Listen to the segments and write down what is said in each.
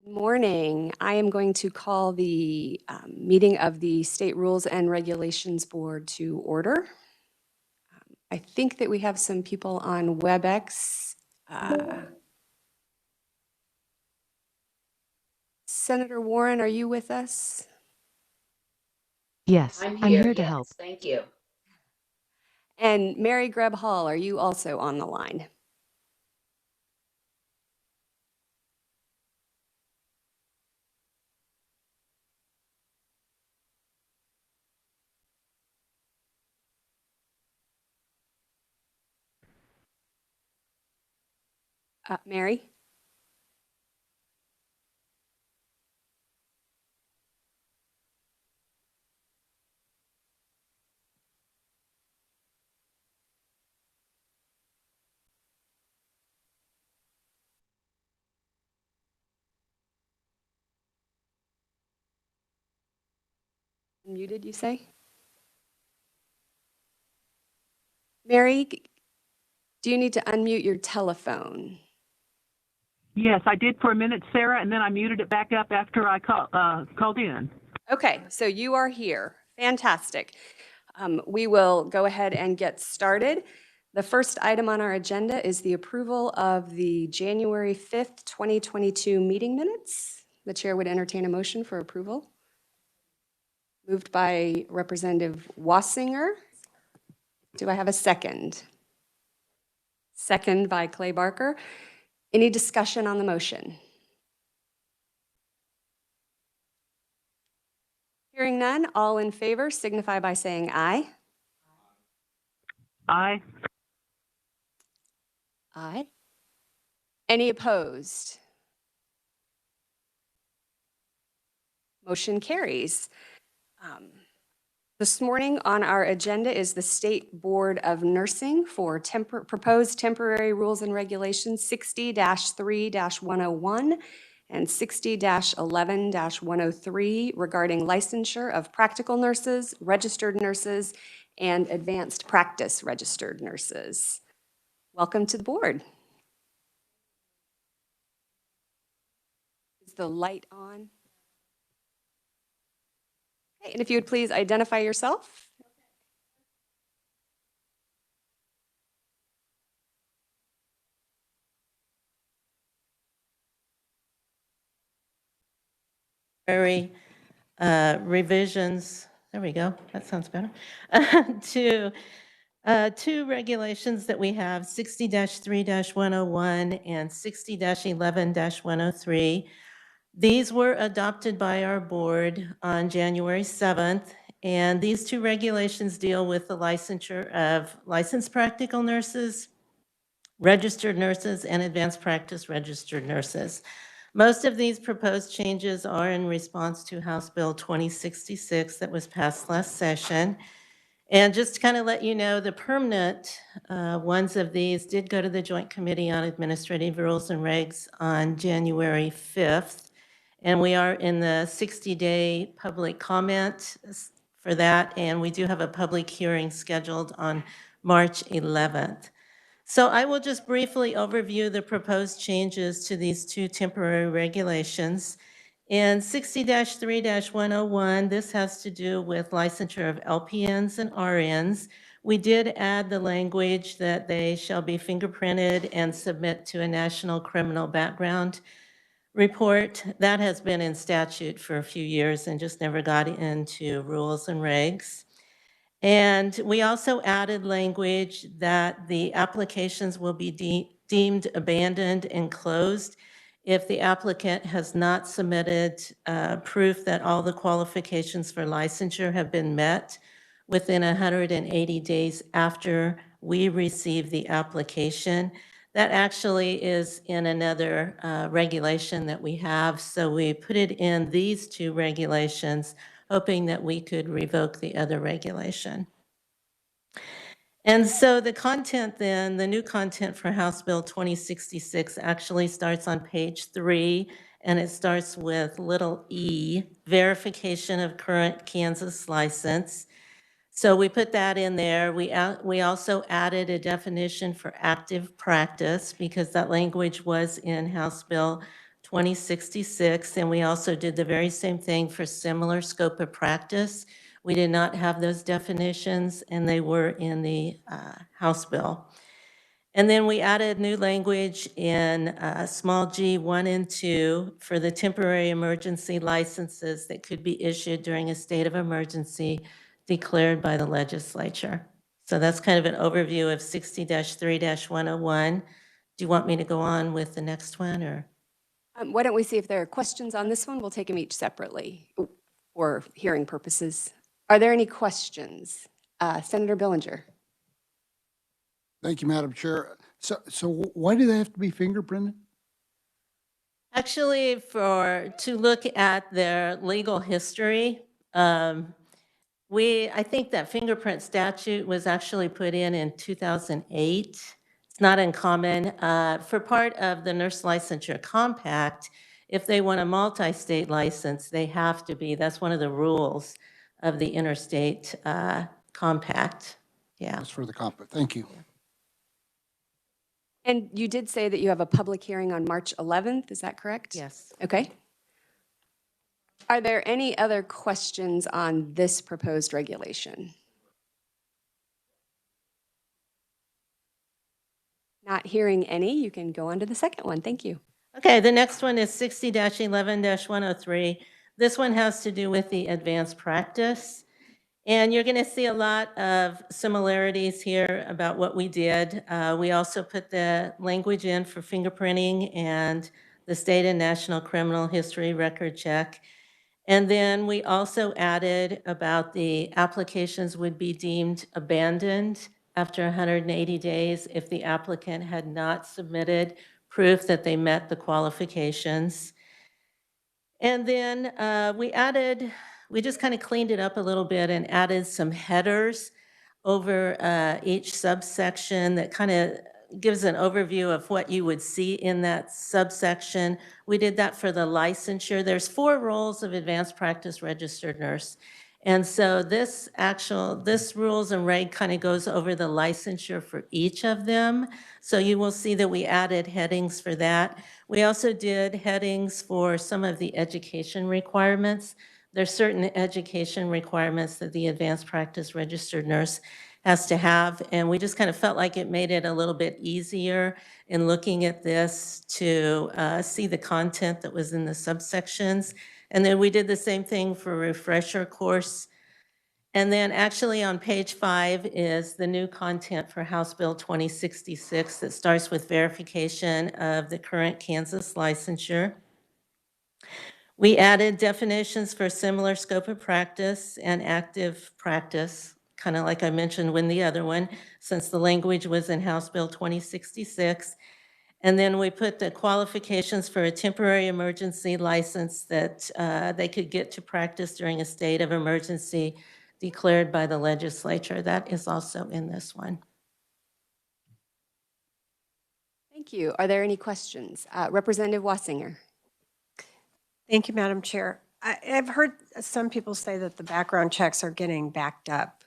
Morning. I am going to call the meeting of the State Rules and Regulations Board to order. I think that we have some people on WebEx. Senator Warren, are you with us? Yes, I'm here to help. Thank you. And Mary Greb Hall, are you also on the line? Mary? Muted, you say? Mary, do you need to unmute your telephone? Yes, I did for a minute, Sarah, and then I muted it back up after I called in. Okay, so you are here. Fantastic. We will go ahead and get started. The first item on our agenda is the approval of the January 5th, 2022 meeting minutes. The chair would entertain a motion for approval. Moved by Representative Wassinger. Do I have a second? Second by Clay Barker. Any discussion on the motion? Hearing none, all in favor signify by saying aye. Aye. Aye. Any opposed? Motion carries. This morning on our agenda is the State Board of Nursing for proposed temporary rules and regulations 60-3-101 and 60-11-103 regarding licensure of practical nurses, registered nurses, and advanced practice registered nurses. Welcome to the board. Is the light on? Okay, and if you would please identify yourself. Revisions, there we go, that sounds better, to two regulations that we have, 60-3-101 and 60-11-103. These were adopted by our board on January 7th, and these two regulations deal with the licensure of licensed practical nurses, registered nurses, and advanced practice registered nurses. Most of these proposed changes are in response to House Bill 2066 that was passed last session. And just to kind of let you know, the permanent ones of these did go to the Joint Committee on Administrative Rules and Regs on January 5th. And we are in the 60-day public comment for that. And we do have a public hearing scheduled on March 11th. So I will just briefly overview the proposed changes to these two temporary regulations. In 60-3-101, this has to do with licensure of LPNs and RNs. We did add the language that they shall be fingerprinted and submit to a national criminal background report. That has been in statute for a few years and just never got into rules and regs. And we also added language that the applications will be deemed abandoned and closed if the applicant has not submitted proof that all the qualifications for licensure have been met within 180 days after we receive the application. That actually is in another regulation that we have, so we put it in these two regulations, hoping that we could revoke the other regulation. And so the content then, the new content for House Bill 2066 actually starts on page 3, and it starts with little e, verification of current Kansas license. So we put that in there. We also added a definition for active practice because that language was in House Bill 2066, and we also did the very same thing for similar scope of practice. We did not have those definitions, and they were in the House bill. And then we added new language in small g 1 and 2 for the temporary emergency licenses that could be issued during a state of emergency declared by the legislature. So that's kind of an overview of 60-3-101. Do you want me to go on with the next one, or? Why don't we see if there are questions on this one? We'll take them each separately for hearing purposes. Are there any questions? Senator Billinger. Thank you, Madam Chair. So why do they have to be fingerprinted? Actually, to look at their legal history, I think that fingerprint statute was actually put in 2008. It's not uncommon. For part of the nurse licensure compact, if they want a multi-state license, they have to be. That's one of the rules of the interstate compact. Yeah. That's for the compact. Thank you. And you did say that you have a public hearing on March 11th, is that correct? Yes. Okay. Are there any other questions on this proposed regulation? Not hearing any, you can go on to the second one. Thank you. Okay, the next one is 60-11-103. This one has to do with the advanced practice. And you're going to see a lot of similarities here about what we did. We also put the language in for fingerprinting and the state and national criminal history record check. And then we also added about the applications would be deemed abandoned after 180 days if the applicant had not submitted proof that they met the qualifications. And then we just kind of cleaned it up a little bit and added some headers over each subsection that kind of gives an overview of what you would see in that subsection. We did that for the licensure. There's 4 roles of advanced practice registered nurse. And so this rules and reg kind of goes over the licensure for each of them. So you will see that we added headings for that. We also did headings for some of the education requirements. There's certain education requirements that the advanced practice registered nurse has to have, and we just kind of felt like it made it a little bit easier in looking at this to see the content that was in the subsections. And then we did the same thing for refresher course. And then actually on page 5 is the new content for House Bill 2066 that starts with verification of the current Kansas licensure. We added definitions for similar scope of practice and active practice, kind of like I mentioned with the other one, since the language was in House Bill 2066. And then we put the qualifications for a temporary emergency license that they could get to practice during a state of emergency declared by the legislature. That is also in this one. Thank you. Are there any questions? Representative Wassinger. Thank you, Madam Chair. I've heard some people say that the background checks are getting backed up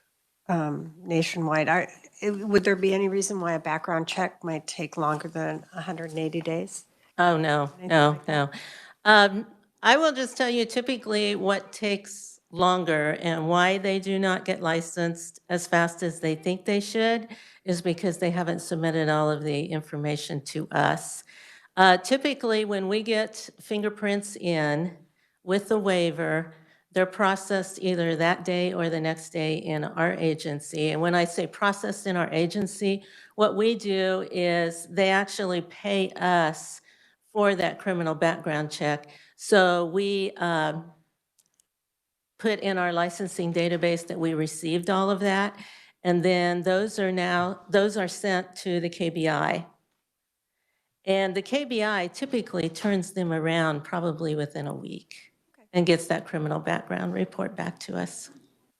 nationwide. Would there be any reason why a background check might take longer than 180 days? Oh, no, no, no. I will just tell you typically what takes longer and why they do not get licensed as fast as they think they should is because they haven't submitted all of the information to us. Typically, when we get fingerprints in with the waiver, they're processed either that day or the next day in our agency. And when I say processed in our agency, what we do is they actually pay us for that criminal background check. So we put in our licensing database that we received all of that. And then those are sent to the KBI. And the KBI typically turns them around probably within a week and gets that criminal background report back to us.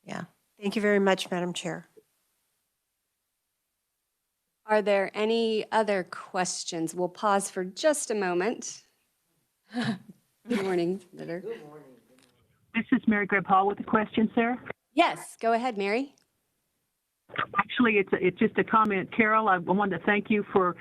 Yeah. Thank you very much, Madam Chair. Are there any other questions? We'll pause for just a moment. Good morning, Senator. This is Mary Greb Hall with a question, Sarah. Yes, go ahead, Mary. Actually, it's just a comment. Carol, I wanted to thank you for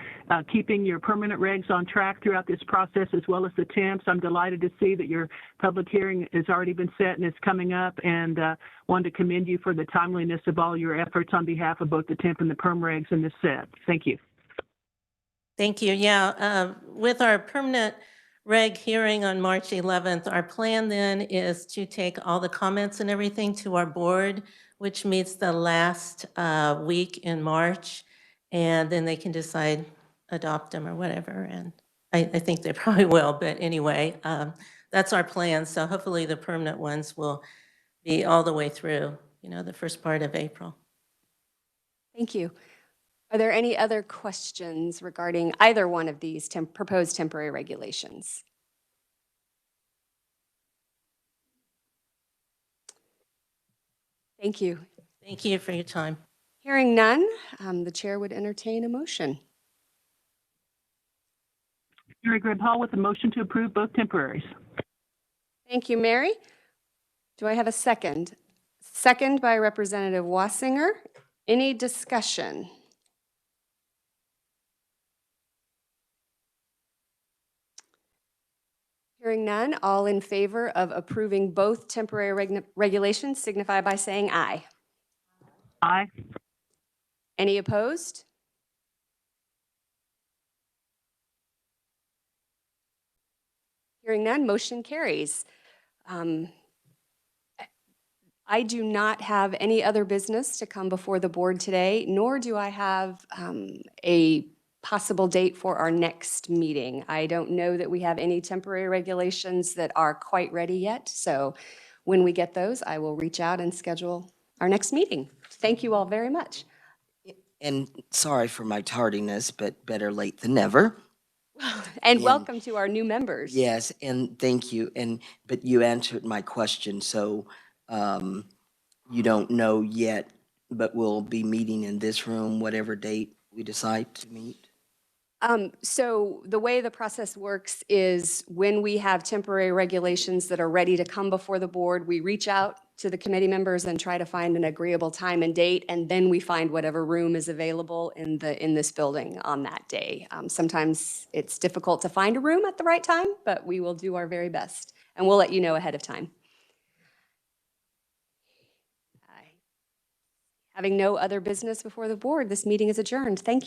keeping your permanent regs on track throughout this process, as well as the temps. I'm delighted to see that your public hearing has already been set and is coming up, and wanted to commend you for the timeliness of all your efforts on behalf of both the temp and the perm regs in this set. Thank you. Thank you. Yeah, with our permanent reg hearing on March 11th, our plan then is to take all the comments and everything to our board, which meets the last week in March, and then they can decide, adopt them or whatever. And I think they probably will, but anyway, that's our plan. So hopefully the permanent ones will be all the way through, the first part of April. Thank you. Are there any other questions regarding either one of these proposed temporary regulations? Thank you. Thank you for your time. Hearing none, the chair would entertain a motion. Mary Greb Hall with a motion to approve both temporaries. Thank you, Mary. Do I have a second? Second by Representative Wassinger. Any discussion? Hearing none, all in favor of approving both temporary regulations signify by saying aye. Aye. Any opposed? Hearing none, motion carries. I do not have any other business to come before the board today, nor do I have a possible date for our next meeting. I don't know that we have any temporary regulations that are quite ready yet. So when we get those, I will reach out and schedule our next meeting. Thank you all very much. And sorry for my tardiness, but better late than never. And welcome to our new members. Yes, and thank you. But you answered my question, so you don't know yet, but we'll be meeting in this room, whatever date we decide to meet. So the way the process works is when we have temporary regulations that are ready to come before the board, we reach out to the committee members and try to find an agreeable time and date, and then we find whatever room is available in this building on that day. Sometimes it's difficult to find a room at the right time, but we will do our very best, and we'll let you know ahead of time. Having no other business before the board, this meeting is adjourned. Thank you.